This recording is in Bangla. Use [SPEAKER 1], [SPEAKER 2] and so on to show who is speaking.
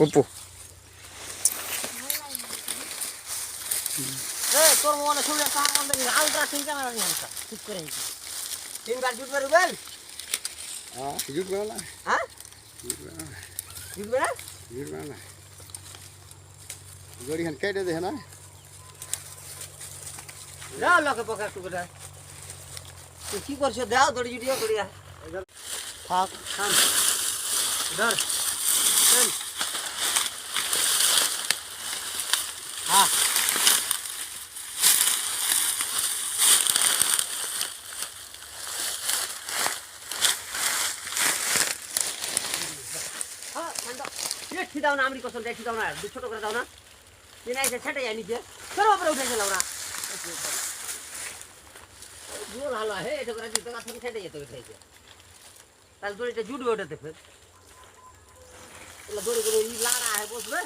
[SPEAKER 1] পপু
[SPEAKER 2] তোর মনে শুনে আলট্রা সিং ক্যামেরা নিয়ে আসা ঠিক করে তিনবার জুটবে রুবেল
[SPEAKER 1] জুটবে না
[SPEAKER 2] হ্যাঁ জুটবে না
[SPEAKER 1] জুটবে না গড়ি খান কেটে দেখে না
[SPEAKER 2] যাও লোকে পকা একটু করে তুই কি করছো দাও দড়ি জুটিও করিয়া থাক থাম ধর চল হ্যাঁ ঠিক দাও না আমি কসম দেখি দাও না দু ছোট করে দাও না নাই সেটা যাই নিচে তোর উপরে উঠেছিল ওরা জোর ভালো হে এটা করে দিতে গাছ থেকে সেটা যেতে উঠেছে তাহলে দড়িটা জুটবে ওটাতে ফের দড়ি করে লাড়া বসবে